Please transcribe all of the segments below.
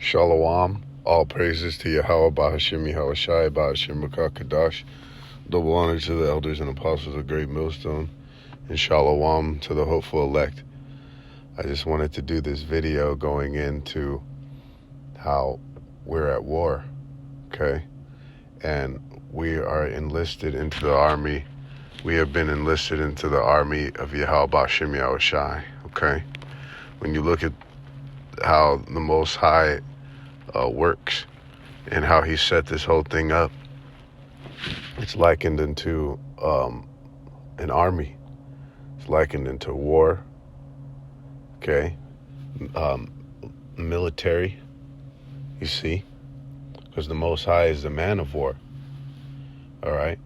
Shalom. All praises to Yahweh, Bahashim, Yahweh Shai, Bahashim, Kadash. Double honor to the elders and apostles of Great Millstone. And Shalom to the hopeful elect. I just wanted to do this video going into how we're at war, okay? And we are enlisted into the army. We have been enlisted into the army of Yahweh, Bahashim, Yahweh Shai, okay? When you look at how the Most High works and how he set this whole thing up, it's likened into an army. It's likened into war, okay? Military, you see, because the Most High is the man of war, all right?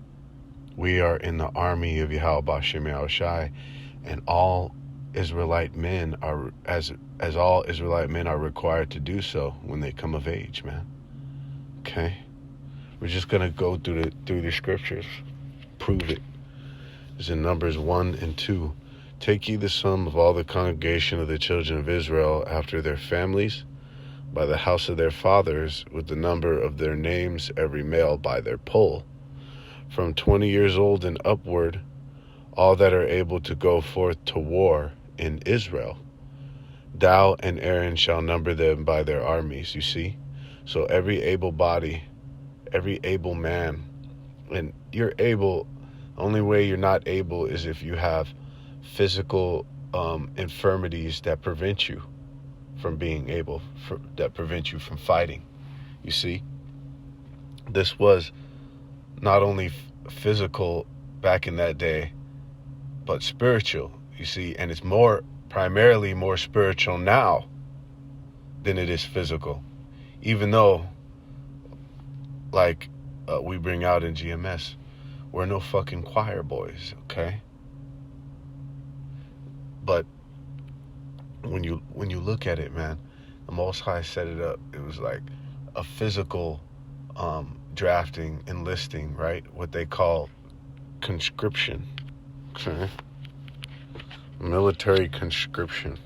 We are in the army of Yahweh Bashim Yahushai, and all Israelite men are, as all Israelite men are required to do so when they come of age, man. Okay? We're just going to go through the scriptures, prove it. It's in Numbers 1 and 2. Take ye the sum of all the congregation of the children of Israel after their families, by the house of their fathers, with the number of their names, every male by their poll, from 20 years old and upward, all that are able to go forth to war in Israel. Thou and Aaron shall number them by their armies, you see? So every able body, every able man, and you're able, the only way you're not able is if you have physical infirmities that prevent you from being able, that prevent you from fighting, you see? This was not only physical back in that day, but spiritual, you see, and it's primarily more spiritual now than it is physical, even though, like we bring out in GMS, we're no fucking choir boys, okay? But when you look at it, man, the Most High set it up. It was like a physical drafting, enlisting, right? What they call conscription, okay? Military conscription.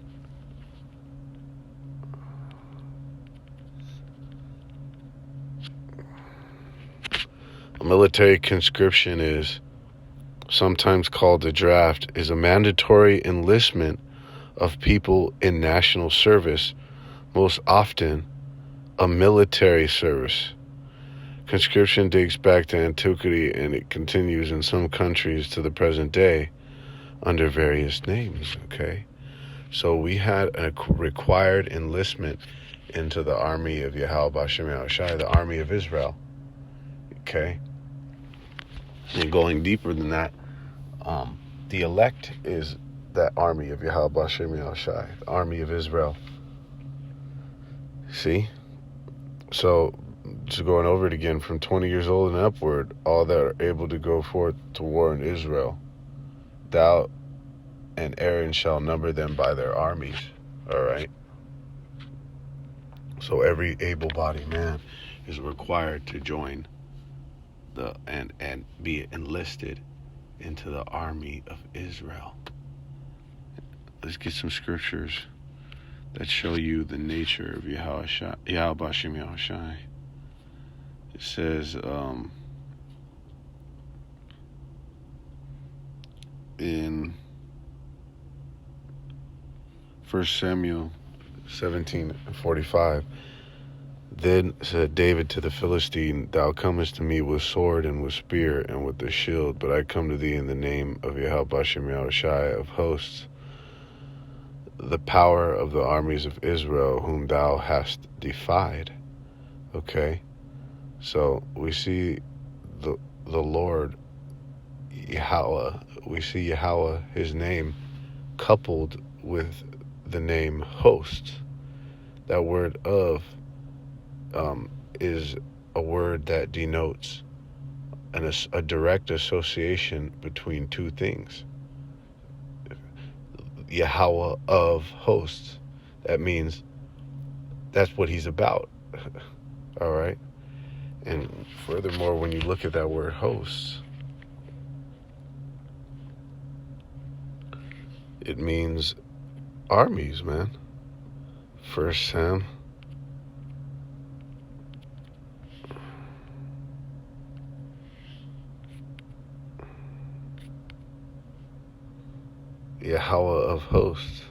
A military conscription is sometimes called a draft, is a mandatory enlistment of people in national service, most often a military service. Conscription dates back to antiquity, and it continues in some countries to the present day under various names, okay? So we had a required enlistment into the army of Yahweh Bashim Yahushai, the army of Israel, okay? And going deeper than that, the elect is that army of Yahweh Bashim Yahushai, the army of Israel. See? So, just going over it again, from 20 years old and upward, all that are able to go forth to war in Israel. Thou and Aaron shall number them by their armies. All right? So every able-bodied man is required to join and be enlisted into the army of Israel. Let's get some scriptures that show you the nature of Yahweh Bashim Yahushai. It says in 1 Samuel 17:45, then said David to the Philistine, Thou comest to me with sword and with spear and with the shield, but I come to thee in the name of Yahweh Bashim Yahushai of hosts, the power of the armies of Israel, whom thou hast defied. Okay? So we see the Lord, Yahweh, we see Yahweh, his name, coupled with the name host. That word of is a word that denotes a direct association between two things. Yahweh of hosts. That means that's what he's about. All right? And furthermore, when you look at that word hosts, it means armies, man. 1 Sam Yahweh of hosts.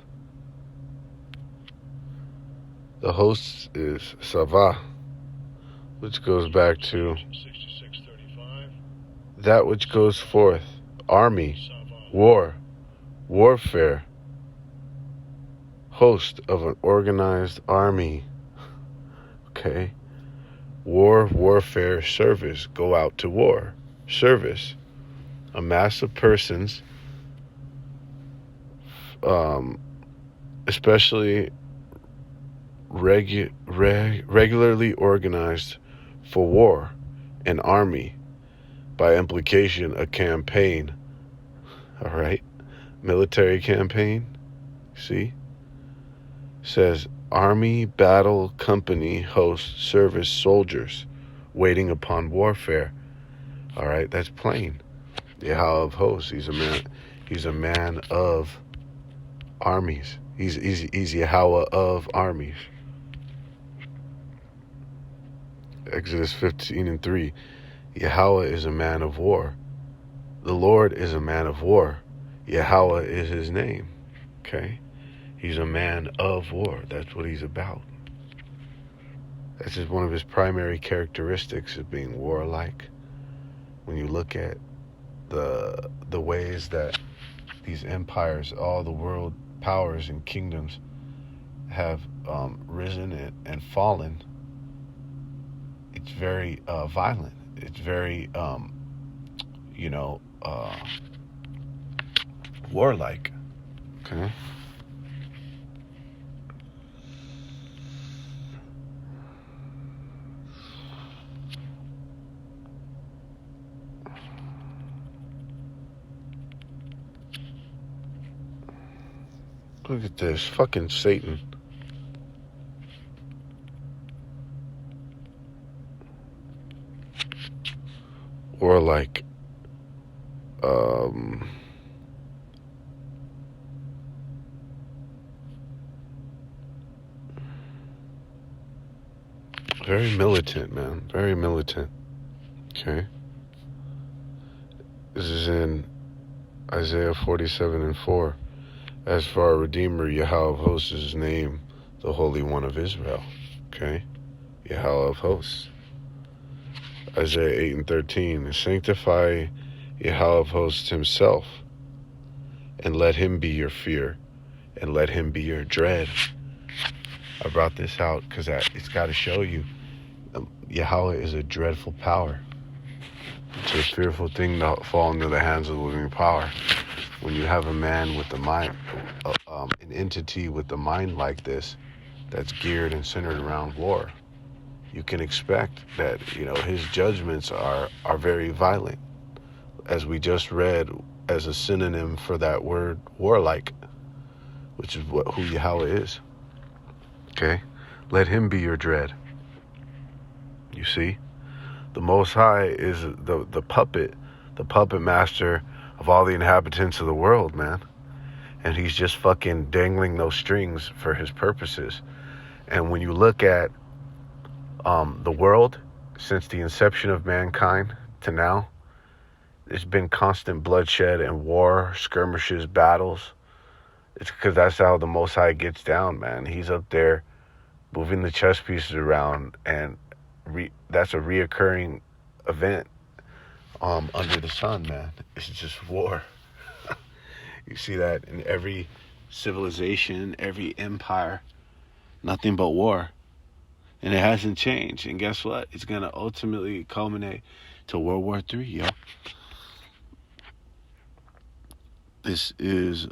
The hosts is Savah, which goes back to that which goes forth, army, war, warfare, host of an organized army. Okay? Warfare, service, go out to war, service. A mass of persons, especially regularly organized for war, an army, by implication, a campaign. All right? Military campaign. See? Says army, battle, company, host, service, soldiers, waiting upon warfare. All right? That's plain. Yahweh of hosts. He's a man. He's a man of armies. He's Yahweh of armies. Exodus 15:3. Yahweh is a man of war. The Lord is a man of war. Yahweh is his name. Okay? He's a man of war. That's what he's about. That's just one of his primary characteristics of being warlike. When you look at the ways that these empires, all the world powers and kingdoms have risen and fallen, it's very violent. It's very, warlike. Okay? Look at this. Fucking Satan. Warlike. Very militant, man. Very militant. Okay? This is in Isaiah 47:4. As for our Redeemer, Yahweh of hosts is his name, the Holy One of Israel. Okay? Yahweh of hosts. Isaiah 8:13. Sanctify Yahweh of hosts himself, and let him be your fear, and let him be your dread. I brought this out because it's got to show you Yahweh is a dreadful power. It's a fearful thing to fall into the hands of the living power. When you have a man with the mind, an entity with the mind like this, that's geared and centered around war, you can expect that, his judgments are very violent. As we just read as a synonym for that word, warlike, which is who Yahweh is. Okay? Let him be your dread. You see? The Most High is the puppet master of all the inhabitants of the world, man. And he's just fucking dangling those strings for his purposes. And when you look at the world, since the inception of mankind to now, there's been constant bloodshed and war, skirmishes, battles. It's because that's how the Most High gets down, man. He's up there moving the chess pieces around, and that's a reoccurring event under the sun, man. It's just war. You see that in every civilization, every empire, nothing but war. And it hasn't changed. And guess what? It's going to ultimately culminate to World War III, yo. This is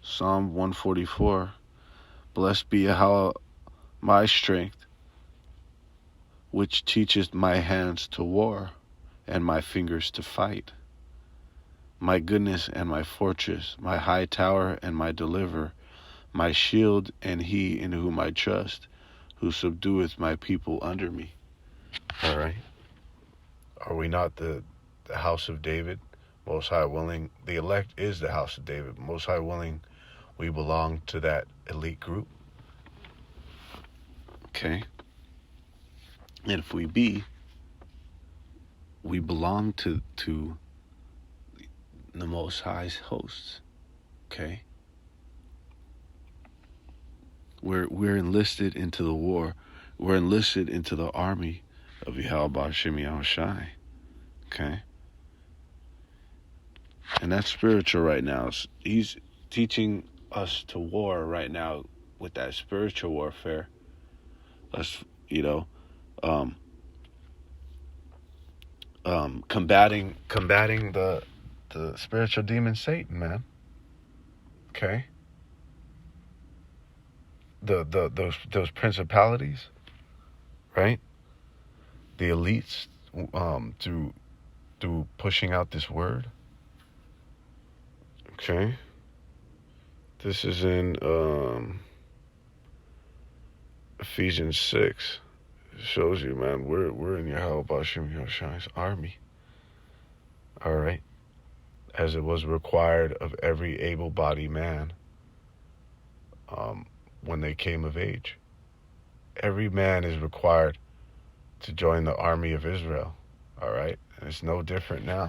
Psalm 144. Blessed be Yahweh, my strength, which teacheth my hands to war and my fingers to fight. My goodness and my fortress, my high tower and my deliverer, my shield and he in whom I trust, who subdueth my people under me. All right. Are we not the house of David? Most High willing. The elect is the house of David. Most High willing, we belong to that elite group. Okay. And if we belong to the Most High's hosts. Okay? We're enlisted into the war. We're enlisted into the army of Yahweh Shem Yahushai. Okay? And that's spiritual right now. He's teaching us to war right now with that spiritual warfare. Us, combating the spiritual demon Satan, man. Okay? Those principalities, right? The elites, through pushing out this word. Okay? This is in Ephesians 6. It shows you, man, we're in Yahweh Shem Yahshai's army. All right? As it was required of every able-bodied man when they came of age. Every man is required to join the army of Israel. All right? And it's no different now.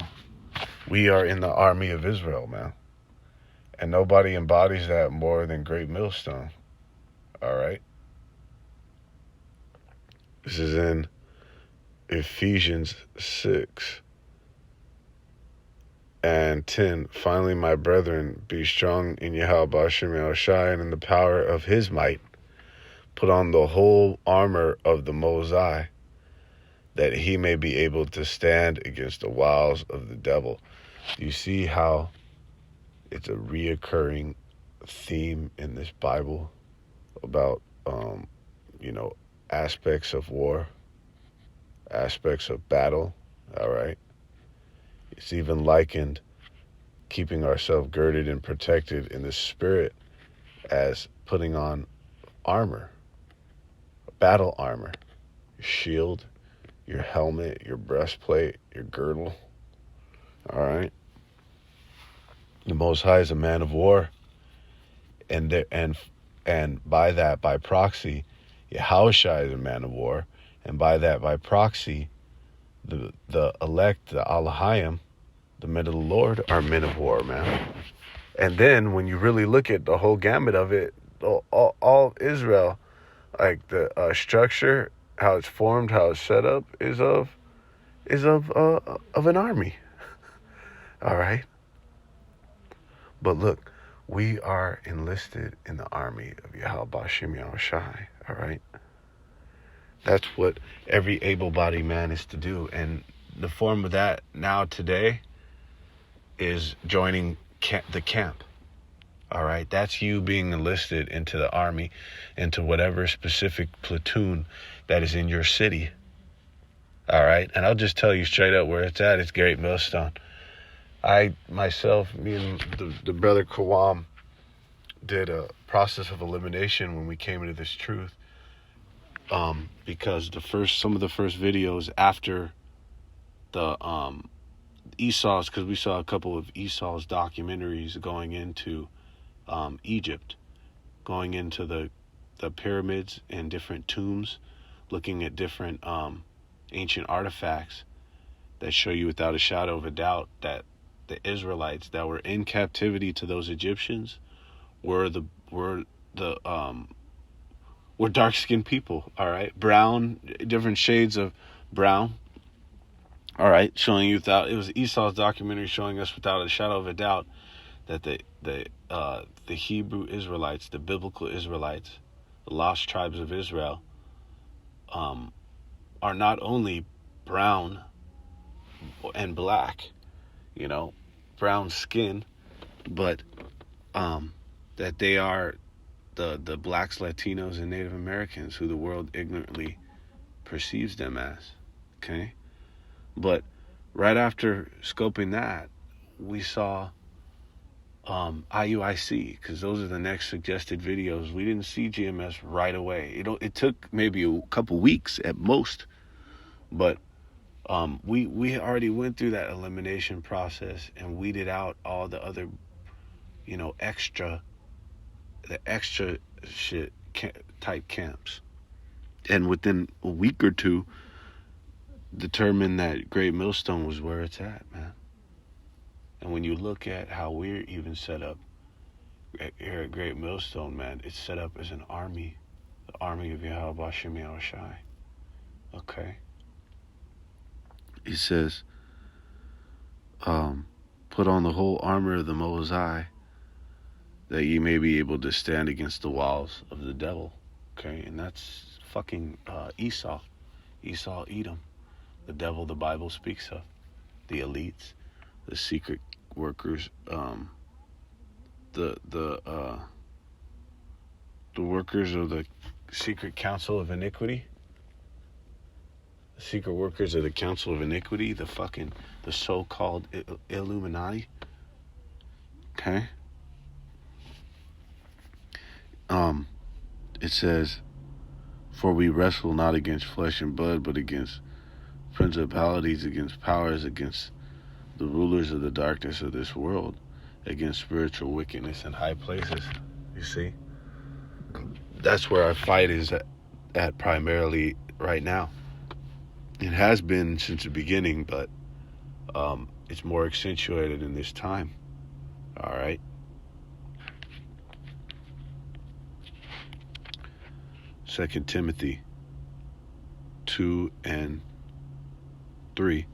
We are in the army of Israel, man. And nobody embodies that more than Great Millstone. All right? This is in Ephesians 6 and 10. Finally, my brethren, be strong in Yahweh Shem Yahushai and in the power of his might. Put on the whole armor of the Most High, that he may be able to stand against the wiles of the devil. You see how it's a reoccurring theme in this Bible about, aspects of war, aspects of battle, all right? It's even likened keeping ourselves girded and protected in the spirit as putting on armor, battle armor, your shield, your helmet, your breastplate, your girdle, all right? The Most High is a man of war, and by proxy, Yahushua is a man of war, and by proxy, the elect, the Alahayim, the men of the Lord, are men of war, man. And then when you really look at the whole gamut of it, all of Israel, like the structure, how it's formed, how it's set up, is of an army. All right. But look, we are enlisted in the army of Yahweh Shem Yahushai, all right? That's what every able-bodied man is to do. And the form of that now today is joining the camp, all right? That's you being enlisted into the army, into whatever specific platoon that is in your city, all right? And I'll just tell you straight up where it's at. It's Great Millstone. Me and the brother Kawam did a process of elimination when we came into this truth, because some of the first videos after the Esau's, because we saw a couple of Esau's documentaries going into Egypt, going into the pyramids and different tombs, looking at different ancient artifacts that show you without a shadow of a doubt that the Israelites that were in captivity to those Egyptians were dark-skinned people, all right? Brown, different shades of brown, all right? Showing you it was Esau's documentary showing us without a shadow of a doubt that the Hebrew Israelites, the biblical Israelites, the lost tribes of Israel, are not only brown and black, brown skin, but that they are the blacks, Latinos, and Native Americans who the world ignorantly perceives them as, okay? But right after scoping that, we saw IUIC, because those are the next suggested videos. We didn't see GMS right away. It took maybe a couple weeks at most, but we already went through that elimination process and weeded out all the other, extra shit type camps, and within a week or two, determined that Great Millstone was where it's at, man. And when you look at how we're even set up here at Great Millstone, man, it's set up as an army, the army of Yahweh Bashem Yahushai. Okay? He says, put on the whole armor of the Most High, that ye may be able to stand against the walls of the devil. Okay? And that's fucking Esau, Edom, the devil the Bible speaks of, the elites, the secret workers, the workers of the secret council of iniquity, the secret workers of the council of iniquity, the so-called Illuminati. Okay. It says, for we wrestle not against flesh and blood, but against principalities, against powers, against the rulers of the darkness of this world, against spiritual wickedness in high places. You see? That's where our fight is at primarily right now. It has been since the beginning, but it's more accentuated in this time. All right? Second Timothy 2 and 3.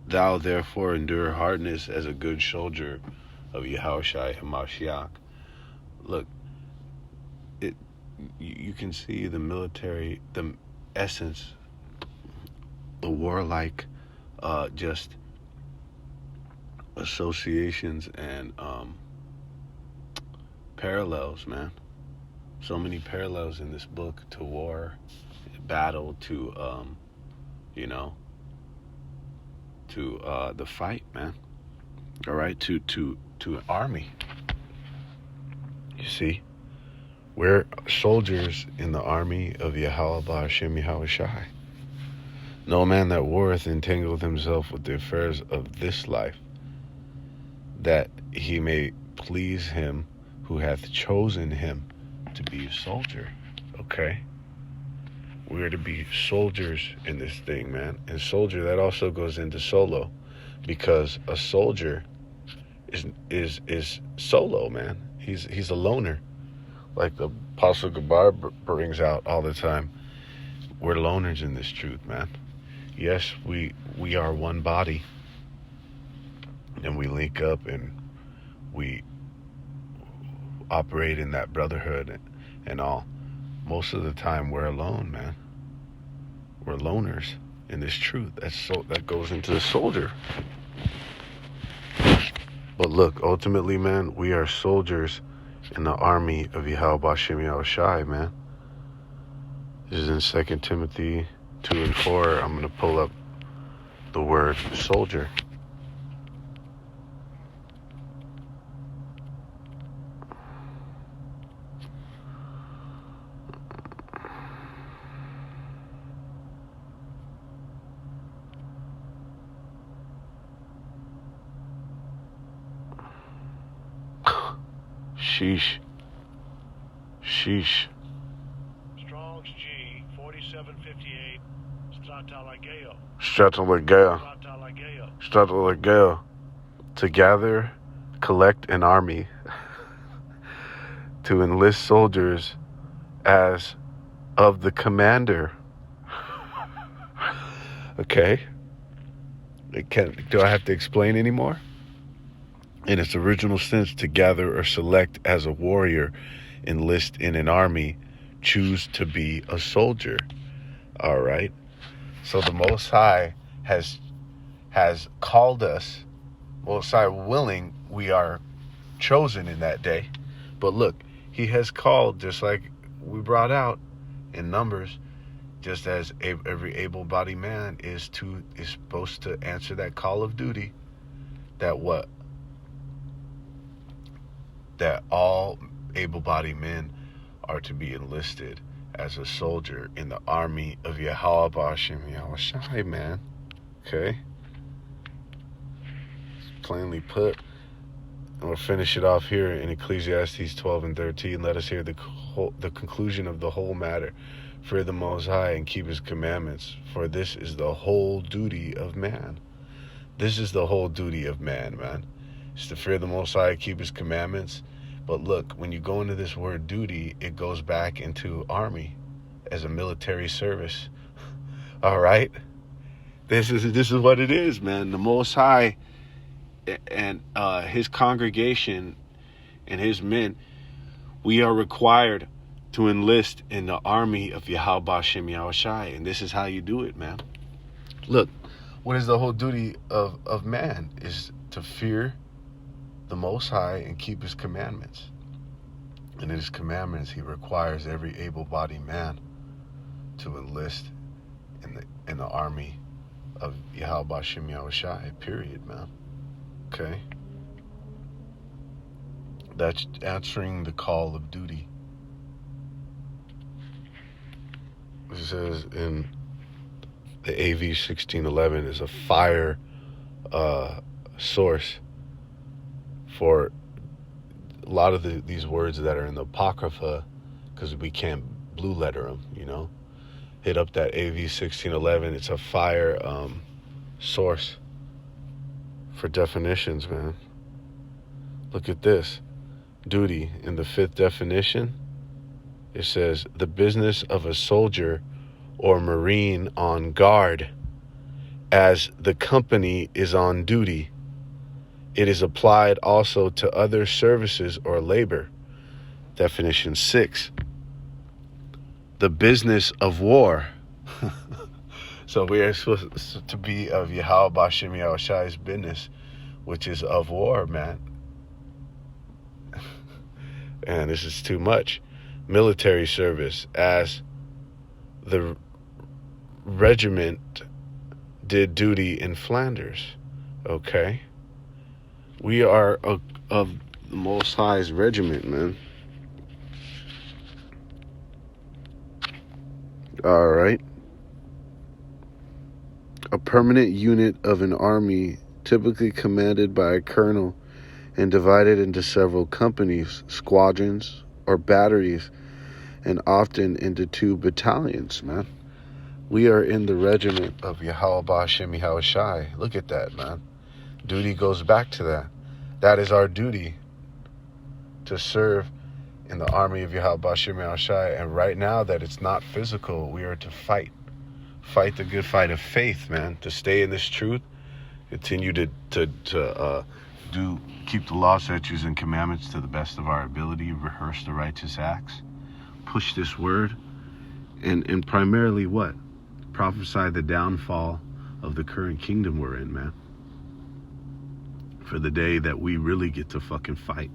Thou therefore endure hardness as a good soldier of Yahushua HaMashiach. Look, you can see the military, the essence, the warlike, just associations and parallels, man. So many parallels in this book to war, battle, to to the fight, man. All right, to an army. You see, we're soldiers in the army of Yahweh Ba'ashem Yahushai. No man that warreth entangleth himself with the affairs of this life, that he may please him who hath chosen him to be a soldier. Okay? We're to be soldiers in this thing, man. And soldier, that also goes into solo, because a soldier is solo, man. He's a loner, like the Apostle Gabar brings out all the time. We're loners in this truth, man. Yes, we are one body, and we link up and we operate in that brotherhood and all. Most of the time we're alone, man. We're loners in this truth. That goes into the soldier. But look, ultimately, man, we are soldiers in the army of Yahweh Bashem Yahushai, man. This is in 2 Timothy 2 and 4. I'm going to pull up the word soldier. Sheesh. Strong's G 4758 Stratalageo. To gather, collect an army, to enlist soldiers as of the commander. Okay. Do I have to explain anymore? In its original sense, to gather or select as a warrior, enlist in an army, choose to be a soldier. All right. So the Most High has called us. Most High willing, we are chosen in that day. But look, he has called, just like we brought out in Numbers, just as every able-bodied man is supposed to answer that call of duty. That all able-bodied men are to be enlisted as a soldier in the army of Yahweh Ba'ashem Yahushai, man. Okay? Plainly put. And we'll finish it off here in Ecclesiastes 12 and 13. Let us hear the conclusion of the whole matter. Fear the Most High and keep his commandments, for this is the whole duty of man. This is the whole duty of man. It's to fear the Most High, keep his commandments. But look, when you go into this word duty, it goes back into army as a military service. All right? This is what it is, man. The Most High and his congregation and his men, we are required to enlist in the army of Yahweh Shem Yahushai. And this is how you do it, man. Look, what is the whole duty of man? Is to fear the Most High and keep his commandments. And in his commandments, he requires every able-bodied man to enlist in the army of Yahweh Shem Yahushai, period, man. Okay? That's answering the call of duty. It says in the AV 1611 is a fire source for a lot of these words that are in the Apocrypha, because we can't blue letter them, you know. Hit up that AV 1611. It's a fire source for definitions, man. Look at this. Duty, in the 5th definition, it says, the business of a soldier or marine on guard as the company is on duty. It is applied also to other services or labor. Definition 6. The business of war. So we are supposed to be of Yahweh Shem Yahushai's business, which is of war, man. And this is too much. Military service, as the regiment did duty in Flanders. Okay? We are of the Most High's regiment, man. All right. A permanent unit of an army, typically commanded by a colonel and divided into several companies, squadrons, or batteries, and often into 2 battalions, man. We are in the regiment of Yahweh Shem Yahushai. Look at that, man. Duty goes back to that. That is our duty, to serve in the army of Yahweh Shem Yahushai. And right now that it's not physical, we are to fight. Fight the good fight of faith, man. To stay in this truth, continue to keep the law, statutes, and commandments to the best of our ability, rehearse the righteous acts, push this word, and primarily what? Prophesy the downfall of the current kingdom we're in, man. For the day that we really get to fucking fight.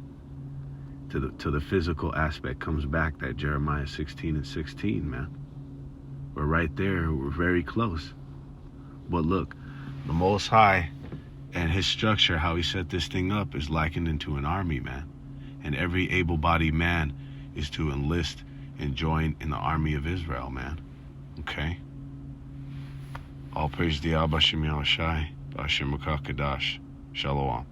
To the physical aspect comes back, that Jeremiah 16:16, man. We're right there. We're very close. But look, the Most High and his structure, how he set this thing up, is likened into an army, man. And every able-bodied man is to enlist and join in the army of Israel, man. Okay? All praise to Yahweh Shem Yahushai, B'Ashem Kadash. Shalom.